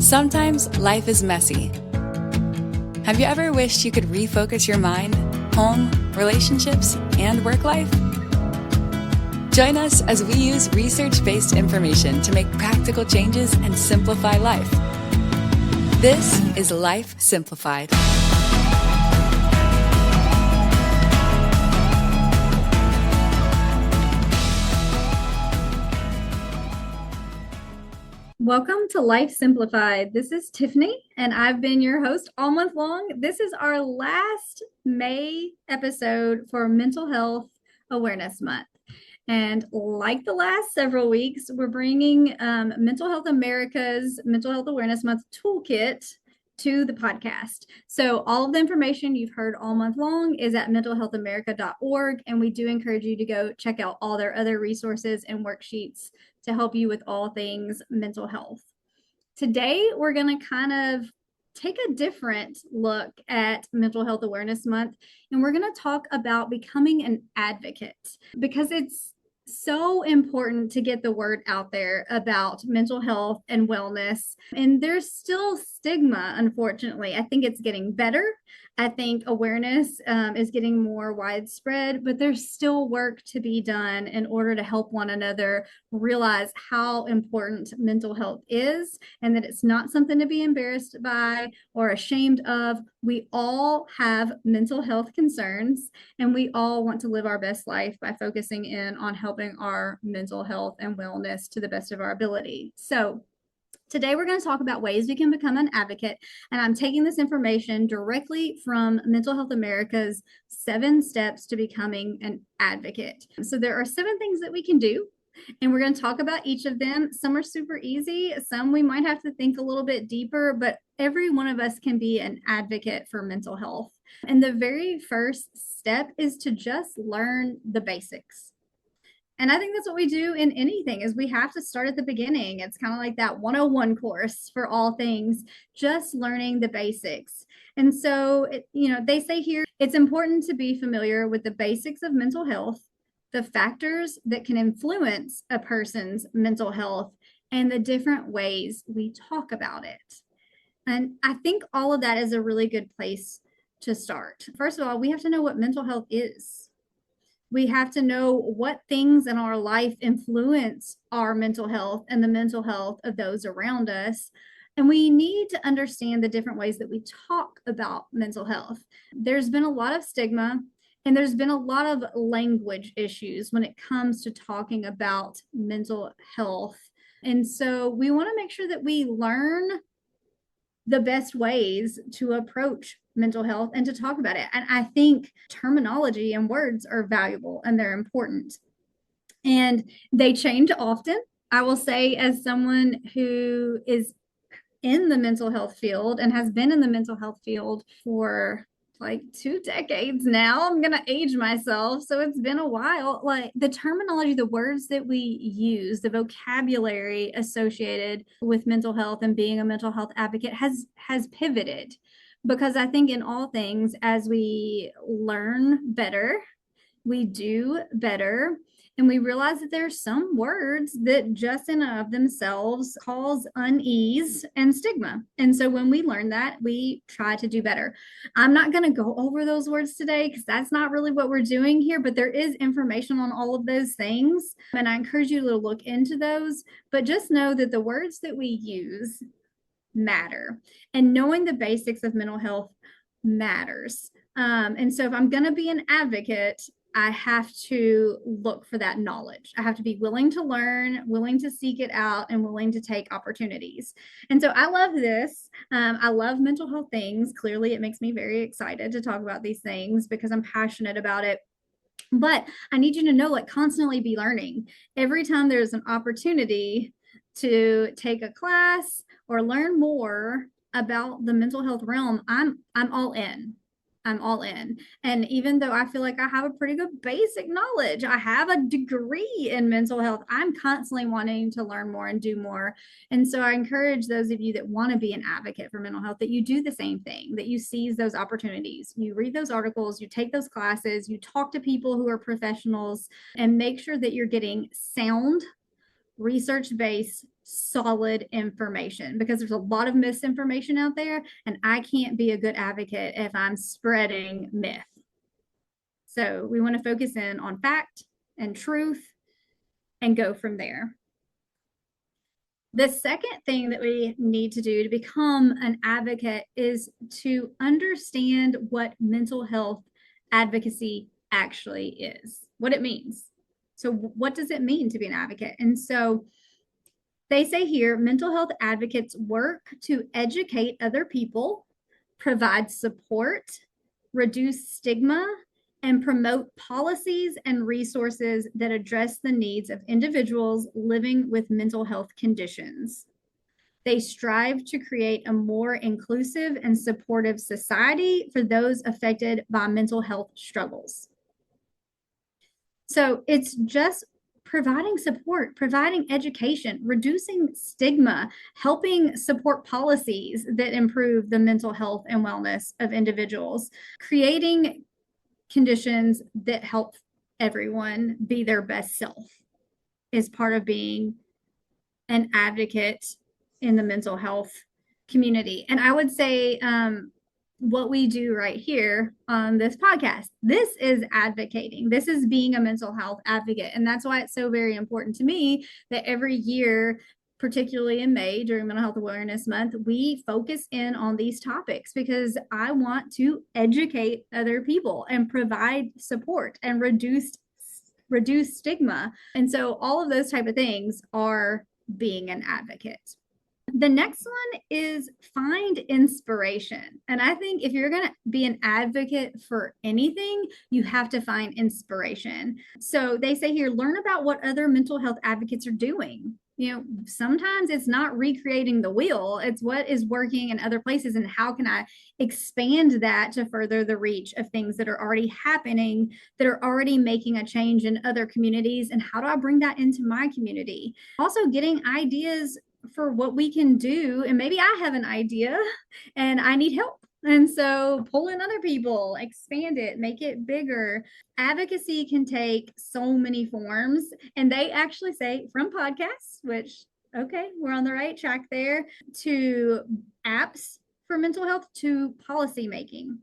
Sometimes life is messy. Have you ever wished you could refocus your mind, home, relationships, and work life? Join us as we use research-based information to make practical changes and simplify life. This is Life Simplified. Welcome to Life Simplified. This is Tiffany, and I've been your host all month long. This is our last May episode for Mental Health Awareness Month. And like the last several weeks, we're bringing Mental Health America's Mental Health Awareness Month toolkit to the podcast. So all of the information you've heard all month long is at mentalhealthamerica.org, and we do encourage you to go check out all their other resources and worksheets to help you with all things mental health. Today, we're going to kind of take a different look at Mental Health Awareness Month, and we're going to talk about becoming an advocate because it's so important to get the word out there about mental health and wellness. And there's still stigma, unfortunately. I think it's getting better. I think awareness is getting more widespread, but there's still work to be done in order to help one another realize how important mental health is and that it's not something to be embarrassed by or ashamed of. We all have mental health concerns, and we all want to live our best life by focusing in on helping our mental health and wellness to the best of our ability. So today we're going to talk about ways we can become an advocate, and I'm taking this information directly from Mental Health America's 7 steps to becoming an advocate. So there are 7 things that we can do, and we're going to talk about each of them. Some are super easy, some we might have to think a little bit deeper, but every one of us can be an advocate for mental health. And the very first step is to just learn the basics. And I think that's what we do in anything is we have to start at the beginning. It's kind of like that 101 course for all things, just learning the basics. And so, they say here, it's important to be familiar with the basics of mental health, the factors that can influence a person's mental health, and the different ways we talk about it. And I think all of that is a really good place to start. First of all, we have to know what mental health is. We have to know what things in our life influence our mental health and the mental health of those around us. And we need to understand the different ways that we talk about mental health. There's been a lot of stigma, and there's been a lot of language issues when it comes to talking about mental health. And so we want to make sure that we learn the best ways to approach mental health and to talk about it. And I think terminology and words are valuable and they're important. And they change often. I will say, as someone who is in the mental health field and has been in the mental health field for like 2 decades now, I'm going to age myself. So it's been a while. Like the terminology, the words that we use, the vocabulary associated with mental health and being a mental health advocate has pivoted, because I think in all things, as we learn better, we do better. And we realize that there are some words that just in and of themselves cause unease and stigma. And so when we learn that, we try to do better. I'm not going to go over those words today because that's not really what we're doing here, but there is information on all of those things. And I encourage you to look into those, but just know that the words that we use matter. And knowing the basics of mental health matters. And so if I'm going to be an advocate, I have to look for that knowledge. I have to be willing to learn, willing to seek it out, and willing to take opportunities. And so I love this. I love mental health things. Clearly, it makes me very excited to talk about these things because I'm passionate about it. But I need you to know, constantly be learning. Every time there's an opportunity to take a class or learn more about the mental health realm, I'm all in. I'm all in. And even though I feel like I have a pretty good basic knowledge, I have a degree in mental health, I'm constantly wanting to learn more and do more. And so I encourage those of you that want to be an advocate for mental health that you do the same thing, that you seize those opportunities. You read those articles, you take those classes, you talk to people who are professionals, and make sure that you're getting sound research-based, solid information, because there's a lot of misinformation out there, and I can't be a good advocate if I'm spreading myth. So we want to focus in on fact and truth and go from there. The second thing that we need to do to become an advocate is to understand what mental health advocacy actually is, what it means. So what does it mean to be an advocate? And so they say here, mental health advocates work to educate other people, provide support, reduce stigma, and promote policies and resources that address the needs of individuals living with mental health conditions. They strive to create a more inclusive and supportive society for those affected by mental health struggles. So it's just providing support, providing education, reducing stigma, helping support policies that improve the mental health and wellness of individuals, creating conditions that help everyone be their best self is part of being an advocate in the mental health community. And I would say what we do right here on this podcast, this is advocating. This is being a mental health advocate. And that's why it's so very important to me that every year, particularly in May during Mental Health Awareness Month, we focus in on these topics, because I want to educate other people and provide support and reduce stigma. And so all of those type of things are being an advocate. The next one is find inspiration. And I think if you're going to be an advocate for anything, you have to find inspiration. So they say here, learn about what other mental health advocates are doing. Sometimes it's not recreating the wheel, it's what is working in other places, and how can I expand that to further the reach of things that are already happening, that are already making a change in other communities, and how do I bring that into my community? Also getting ideas for what we can do, and maybe I have an idea and I need help. And so pull in other people, expand it, make it bigger. Advocacy can take so many forms. And they actually say from podcasts, which, okay, we're on the right track there, to apps for mental health, to policy making.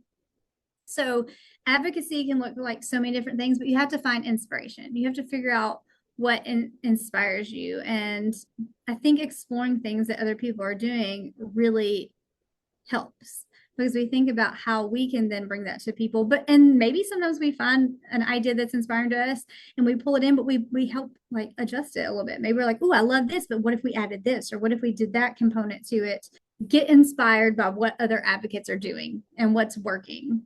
So advocacy can look like so many different things, but you have to find inspiration. You have to figure out what inspires you. And I think exploring things that other people are doing really helps, because we think about how we can then bring that to people. And maybe sometimes we find an idea that's inspiring to us and we pull it in, but we help like adjust it a little bit. Maybe we're like, oh, I love this, but what if we added this? Or what if we did that component to it? Get inspired by what other advocates are doing and what's working.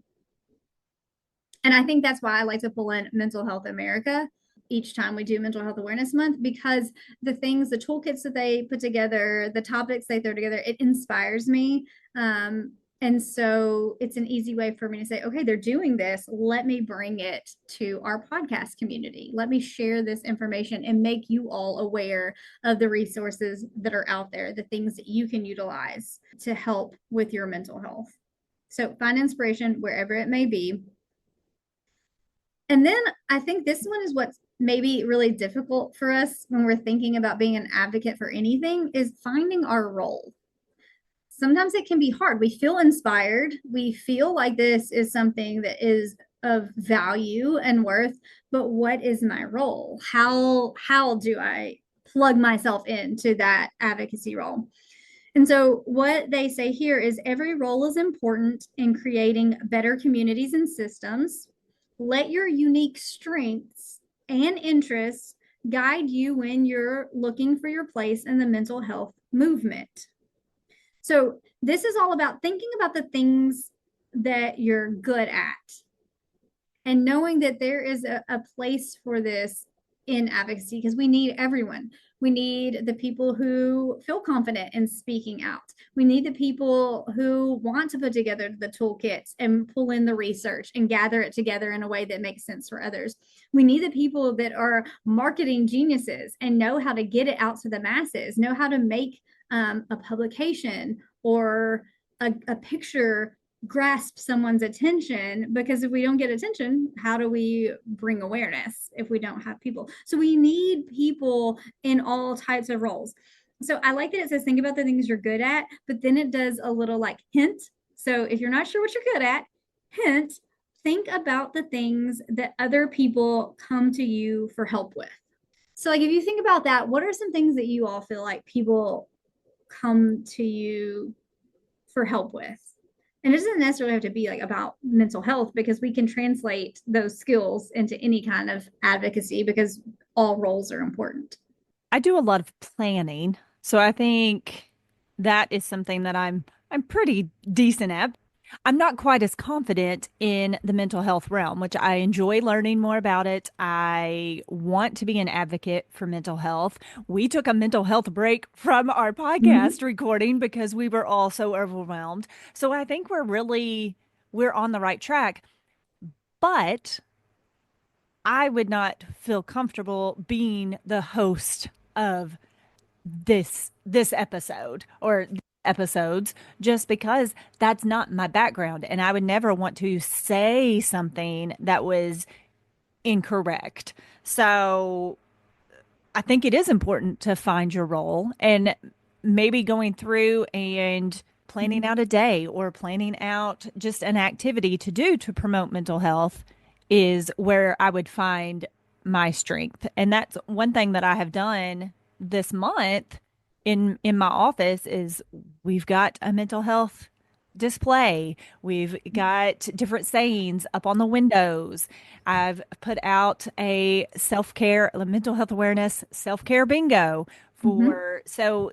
And I think that's why I like to pull in Mental Health America each time we do Mental Health Awareness Month, because the toolkits that they put together, the topics they throw together, it inspires me. And so it's an easy way for me to say, okay, they're doing this. Let me bring it to our podcast community. Let me share this information and make you all aware of the resources that are out there, the things that you can utilize to help with your mental health. So find inspiration wherever it may be. And then I think this one is what's maybe really difficult for us when we're thinking about being an advocate for anything, is finding our role. Sometimes it can be hard. We feel inspired. We feel like this is something that is of value and worth, but what is my role? How do I plug myself into that advocacy role? And so what they say here is every role is important in creating better communities and systems. Let your unique strengths and interests guide you when you're looking for your place in the mental health movement. So this is all about thinking about the things that you're good at and knowing that there is a place for this in advocacy, because we need everyone. We need the people who feel confident in speaking out. We need the people who want to put together the toolkits and pull in the research and gather it together in a way that makes sense for others. We need the people that are marketing geniuses and know how to get it out to the masses, know how to make a publication or a picture grasp someone's attention, because if we don't get attention, how do we bring awareness if we don't have people? So we need people in all types of roles. So I like that it says think about the things you're good at, but then it does a little like hint. So if you're not sure what you're good at, hint, think about the things that other people come to you for help with. So like if you think about that, what are some things that you all feel like people come to you for help with? And it doesn't necessarily have to be like about mental health, because we can translate those skills into any kind of advocacy, because all roles are important. I do a lot of planning, so I think that is something that I'm pretty decent at. I'm not quite as confident in the mental health realm, which I enjoy learning more about it. I want to be an advocate for mental health. We took a mental health break from our Mhm. podcast recording because we were all so overwhelmed. So I think we're on the right track, but I would not feel comfortable being the host of this episode or episodes just because that's not my background, and I would never want to say something that was incorrect. So I think it is important to find your role, and maybe going through and planning out a day or planning out just an activity to do to promote mental health is where I would find my strength. And that's one thing that I have done this month in my office is we've got a mental health display. We've got different sayings up on the windows. I've put out a self-care, a mental health awareness self-care bingo Mhm. for, so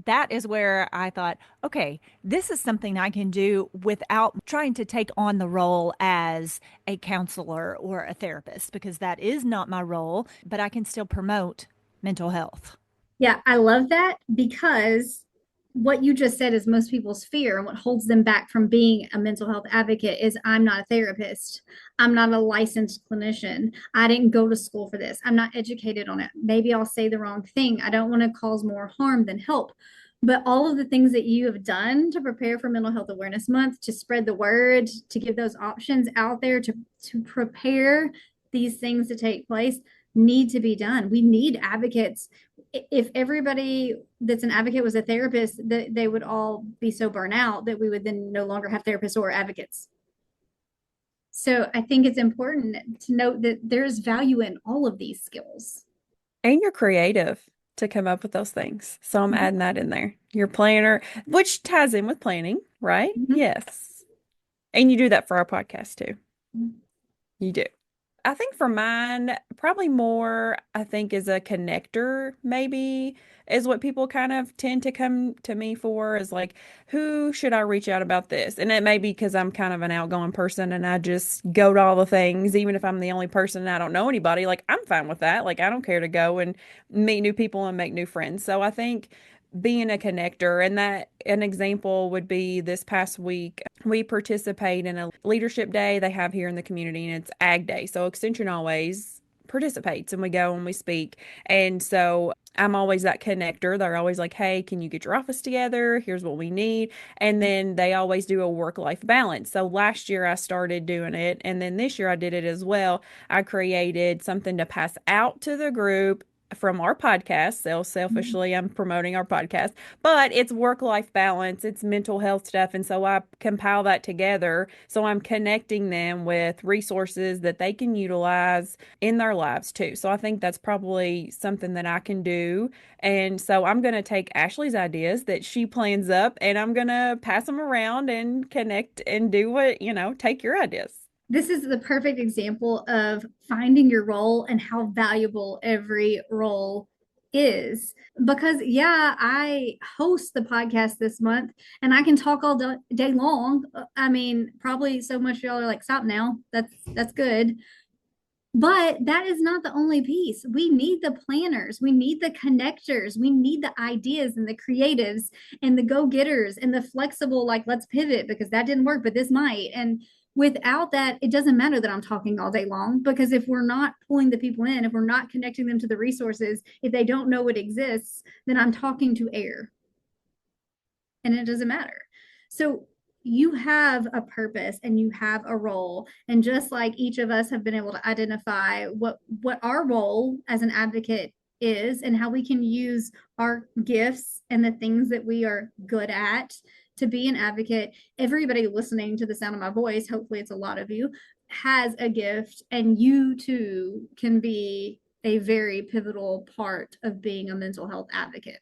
that is where I thought, okay, this is something I can do without trying to take on the role as a counselor or a therapist, because that is not my role, but I can still promote mental health. Yeah, I love that, because what you just said is most people's fear, and what holds them back from being a mental health advocate is I'm not a therapist. I'm not a licensed clinician. I didn't go to school for this. I'm not educated on it. Maybe I'll say the wrong thing. I don't want to cause more harm than help. But all of the things that you have done to prepare for Mental Health Awareness Month, to spread the word, to give those options out there, to prepare these things to take place, need to be done. We need advocates. If everybody that's an advocate was a therapist, that they would all be so burnt out that we would then no longer have therapists or advocates. So I think it's important to note that there's value in all of these skills. And you're creative to come up with those things. So I'm adding that in there. Your planner, which ties in with planning, right? Mhm. Yes. And you do that for our podcast too. Mhm. You do. I think for mine, probably more, I think is a connector, maybe, is what people kind of tend to come to me for is like, who should I reach out about this? And it may be because I'm kind of an outgoing person and I just go to all the things, even if I'm the only person and I don't know anybody, like I'm fine with that. Like I don't care to go and meet new people and make new friends. So I think being a connector, and that an example would be this past week we participate in a leadership day they have here in the community, and it's ag day, so extension always participates and we go and we speak. And so I'm always that connector. They're always like, hey, can you get your office together, here's what we need. And then they always do a work-life balance. So last year I started doing it, and then this year I did it as well. I created something to pass out to the group from our podcast. So selfishly, I'm promoting our podcast, but it's work-life balance, it's mental health stuff. And so I compile that together. So I'm connecting them with resources that they can utilize in their lives too. So I think that's probably something that I can do. And so I'm going to take Ashley's ideas that she plans up and I'm going to pass them around and connect and do what, take your ideas. This is the perfect example of finding your role and how valuable every role is. Because, yeah, I host the podcast this month and I can talk all day long. I mean, probably so much y'all are like, stop now. That's good. But that is not the only piece. We need the planners, we need the connectors, we need the ideas and the creatives and the go getters and the flexible, like, let's pivot because that didn't work, but this might. And without that, it doesn't matter that I'm talking all day long, because if we're not pulling the people in, if we're not connecting them to the resources, if they don't know it exists, then I'm talking to air and it doesn't matter. So you have a purpose and you have a role. And just like each of us have been able to identify what our role as an advocate is and how we can use our gifts and the things that we are good at to be an advocate, everybody listening to the sound of my voice, hopefully it's a lot of you, has a gift, and you too can be a very pivotal part of being a mental health advocate.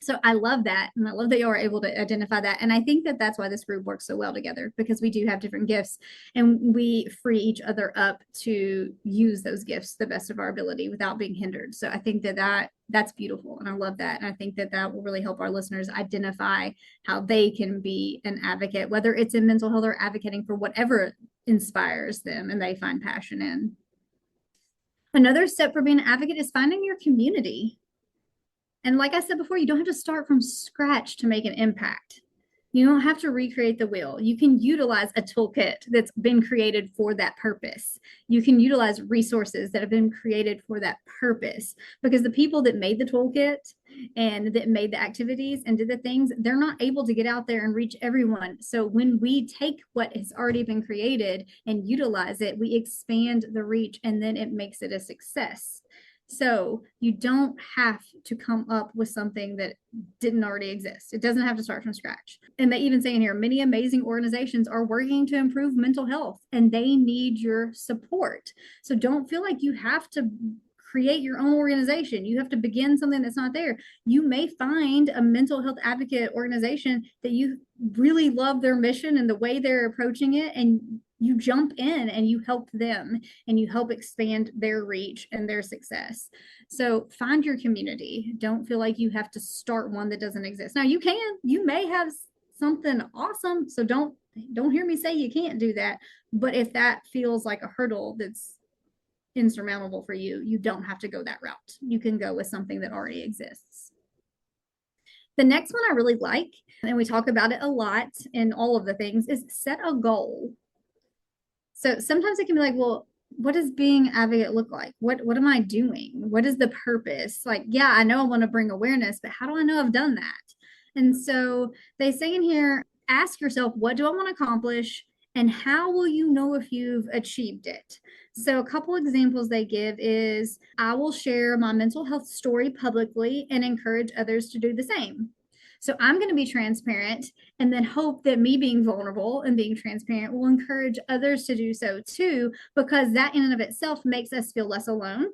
So I love that. And I love that you are able to identify that. And I think that that's why this group works so well together, because we do have different gifts and we free each other up to use those gifts the best of our ability without being hindered. So I think that that's beautiful. And I love that. And I think that that will really help our listeners identify how they can be an advocate, whether it's in mental health or advocating for whatever inspires them and they find passion in. Another step for being an advocate is finding your community. And like I said before, you don't have to start from scratch to make an impact. You don't have to recreate the wheel. You can utilize a toolkit that's been created for that purpose. You can utilize resources that have been created for that purpose, because the people that made the toolkit and that made the activities and did the things, they're not able to get out there and reach everyone. So when we take what has already been created and utilize it, we expand the reach, and then it makes it a success. So you don't have to come up with something that didn't already exist. It doesn't have to start from scratch. And they even say in here, many amazing organizations are working to improve mental health and they need your support. So don't feel like you have to create your own organization. You have to begin something that's not there. You may find a mental health advocate organization that you really love their mission and the way they're approaching it, and you jump in and you help them and you help expand their reach and their success. So find your community. Don't feel like you have to start one that doesn't exist. Now you may have something awesome. So don't hear me say you can't do that. But if that feels like a hurdle that's insurmountable for you, you don't have to go that route. You can go with something that already exists. The next one I really like, and we talk about it a lot in all of the things, is set a goal. So sometimes it can be like, well, what does being an advocate look like? What am I doing? What is the purpose? Like, yeah, I know I want to bring awareness, but how do I know I've done that? And so they say in here, ask yourself, what do I want to accomplish? And how will you know if you've achieved it? So a couple examples they give is, I will share my mental health story publicly and encourage others to do the same. So I'm going to be transparent and then hope that me being vulnerable and being transparent will encourage others to do so too, because that in and of itself makes us feel less alone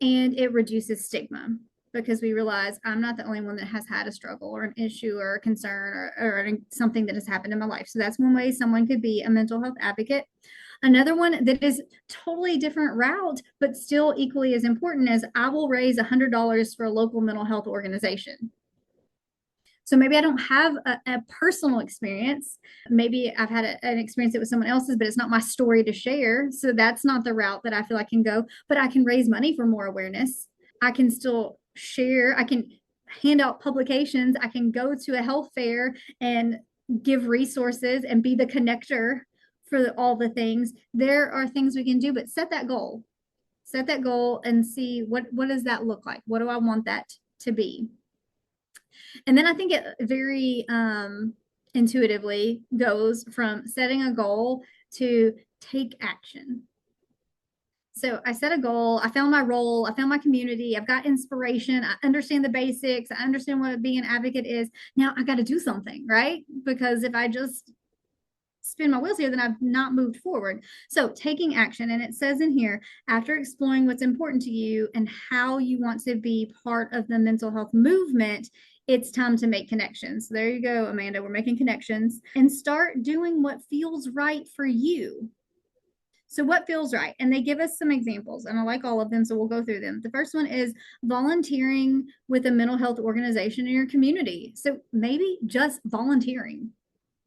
and it reduces stigma, because we realize I'm not the only one that has had a struggle or an issue or a concern or something that has happened in my life. So that's one way someone could be a mental health advocate. Another one that is totally different route, but still equally as important, is I will raise $100 for a local mental health organization. So maybe I don't have a personal experience. Maybe I've had an experience that was someone else's, but it's not my story to share. So that's not the route that I feel I can go, but I can raise money for more awareness. I can still share. I can hand out publications. I can go to a health fair and give resources and be the connector for all the things. There are things we can do, but set that goal. Set that goal and see what does that look like? What do I want that to be? And then I think it very intuitively goes from setting a goal to take action. So I set a goal, I found my role, I found my community, I've got inspiration, I understand the basics, I understand what being an advocate is. Now I got to do something, right? Because if I just spin my wheels here, then I've not moved forward. So taking action, and it says in here, after exploring what's important to you and how you want to be part of the mental health movement, it's time to make connections. So there you go, Amanda. We're making connections and start doing what feels right for you. So what feels right? And they give us some examples, and I like all of them, so we'll go through them. The first one is volunteering with a mental health organization in your community. So maybe just volunteering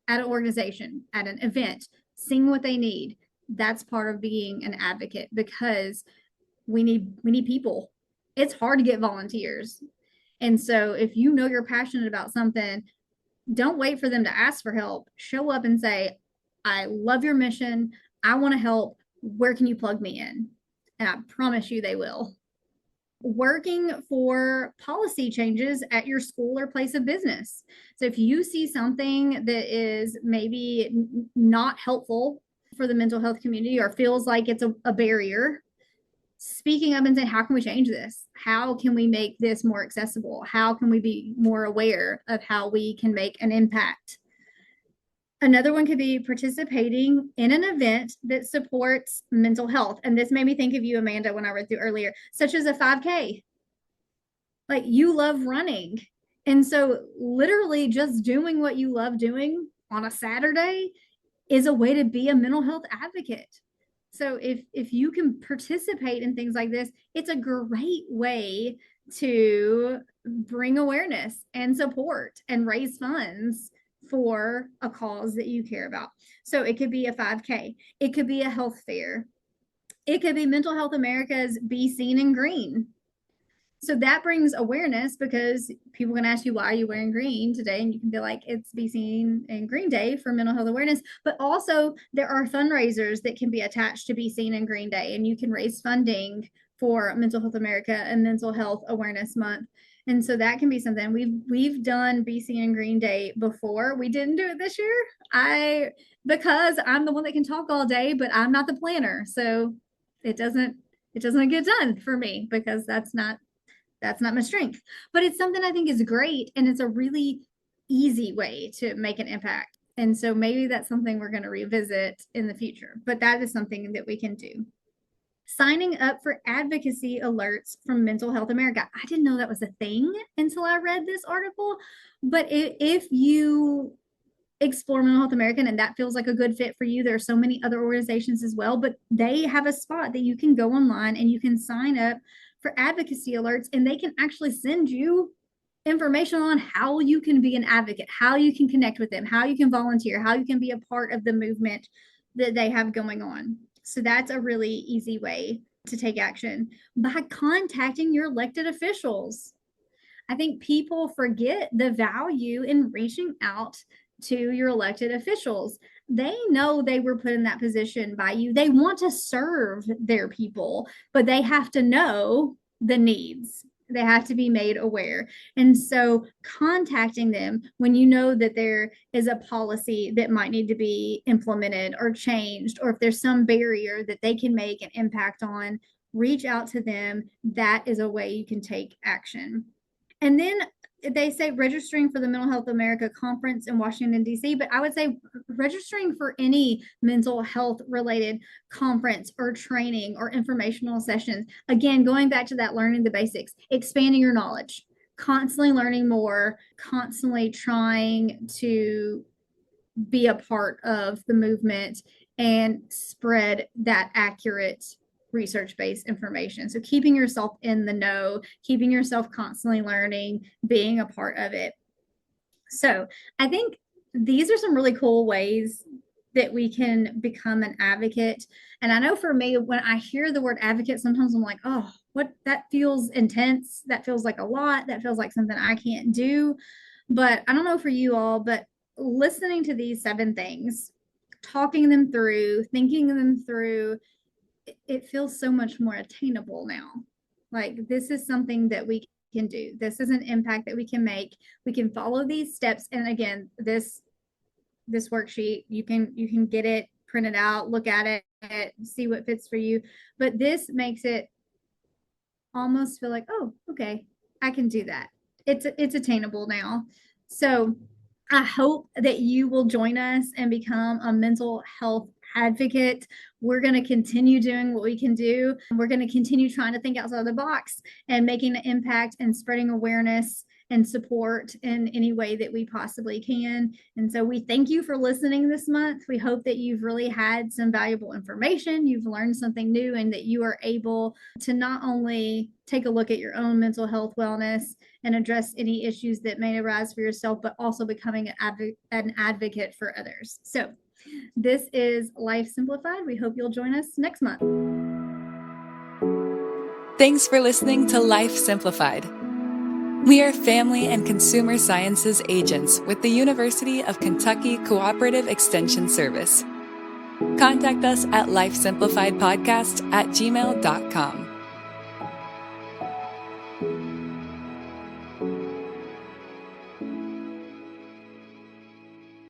at an organization, at an event, seeing what they need. That's part of being an advocate, because we need people. It's hard to get volunteers. And so if you know you're passionate about something, don't wait for them to ask for help. Show up and say, I love your mission. I want to help. Where can you plug me in? And I promise you they will. working for policy changes at your school or place of business. So if you see something that is maybe not helpful for the mental health community or feels like it's a barrier, speaking up and saying, how can we change this? How can we make this more accessible? How can we be more aware of how we can make an impact? Another one could be participating in an event that supports mental health. And this made me think of you, Amanda, when I read through earlier, such as a 5K. Like, you love running. And so literally just doing what you love doing on a Saturday is a way to be a mental health advocate. So if you can participate in things like this, it's a great way to bring awareness and support and raise funds for a cause that you care about. So it could be a 5K. It could be a health fair. It could be Mental Health America's Be Seen in Green. So that brings awareness, because people can ask you, why are you wearing green today? And you can be like, it's Be Seen in Green Day for mental health awareness. But also there are fundraisers that can be attached to Be Seen in Green Day, and you can raise funding for Mental Health America and Mental Health Awareness Month. And so that can be something. We've done Be Seen in Green Day before. We didn't do it this year. Because I'm the one that can talk all day, but I'm not the planner. So it doesn't get done for me, because that's not my strength. But it's something I think is great, and it's a really easy way to make an impact. And so maybe that's something we're going to revisit in the future, but that is something that we can do. Signing up for advocacy alerts from Mental Health America. I didn't know that was a thing until I read this article, but if you explore Mental Health America and that feels like a good fit for you, there are so many other organizations as well, but they have a spot that you can go online and you can sign up for advocacy alerts, and they can actually send you information on how you can be an advocate, how you can connect with them, how you can volunteer, how you can be a part of the movement that they have going on. So that's a really easy way to take action, by contacting your elected officials. I think people forget the value in reaching out to your elected officials. They know they were put in that position by you. They want to serve their people, but they have to know the needs. They have to be made aware. And so contacting them when you know that there is a policy that might need to be implemented or changed, or if there's some barrier that they can make an impact on, reach out to them. That is a way you can take action. And then they say registering for the Mental Health America conference in Washington, D.C., but I would say registering for any mental health related conference or training or informational sessions. Again, going back to that learning the basics, expanding your knowledge, constantly learning more, constantly trying to be a part of the movement and spread that accurate research-based information. So keeping yourself in the know, keeping yourself constantly learning, being a part of it. So I think these are some really cool ways that we can become an advocate. And I know for me, when I hear the word advocate, sometimes I'm like, oh, what, that feels intense. That feels like a lot. That feels like something I can't do. But I don't know for you all, but listening to these 7 things, talking them through, thinking them through, it feels so much more attainable now. Like, this is something that we can do. This is an impact that we can make. We can follow these steps. And again, this worksheet, you can get it, print it out, look at it, see what fits for you. But this makes it almost feel like, oh, okay, I can do that. It's attainable now. So I hope that you will join us and become a mental health advocate. We're going to continue doing what we can do. We're going to continue trying to think outside the box and making an impact and spreading awareness and support in any way that we possibly can. And so we thank you for listening this month. We hope that you've really had some valuable information, you've learned something new, and that you are able to not only take a look at your own mental health wellness and address any issues that may arise for yourself, but also becoming an advocate for others. So this is Life Simplified. We hope you'll join us next month. Thanks for listening to Life Simplified. We are family and consumer sciences agents with the University of Kentucky Cooperative Extension Service. Contact us at lifesimplifiedpodcast@gmail.com.